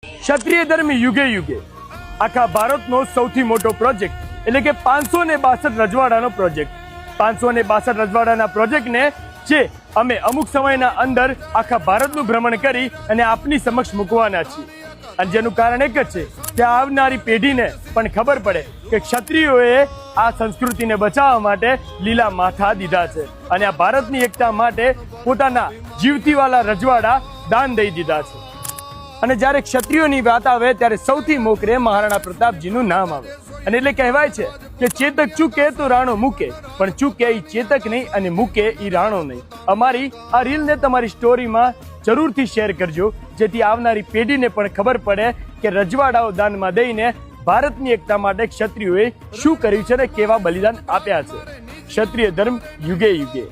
ક્ષત્રિય ધર્મ યુગે યુગે આખા ભારતનો સૌથી મોટો પ્રોજેક્ટ એટલે કે 562 રજવાડાનો પ્રોજેક્ટ. 562 રજવાડાના પ્રોજેક્ટને જે અમે અમુક સમયના અંદર આખા ભારતનું ભ્રમણ કરી અને આપની સમક્ષ મૂકવાના છીએ. અને જેનું કારણ એક જ છે કે આવનારી પેઢીને પણ ખબર પડે કે ક્ષત્રિયોએ આ સંસ્કૃતિને બચાવવા માટે લીલા માથા દીધા છે અને આ ભારતની એકતા માટે પોતાના જીવતીવાલા રજવાડા દાન દઈ દીધા છે. અને જ્યારે ક્ષત્રિયોની વાત આવે ત્યારે સૌથી મોખરે મહારાણા પ્રતાપજીનું નામ આવે. અને એટલે કહેવાય છે કે ચેતક ચૂકે તો રાણો મૂકે, પણ ચૂકે એ ચેતક નહીં અને મૂકે એ રાણો નહીં. અમારી આ રીલને તમારી સ્ટોરીમાં જરૂરથી શેર કરજો, જેથી આવનારી પેઢીને પણ ખબર પડે કે રજવાડાઓ દાનમાં દઈને ભારતની એકતા માટે ક્ષત્રિયોએ શું કર્યું છે અને કેવા બલિદાન આપ્યા છે. ક્ષત્રિય ધર્મ યુગે યુગે.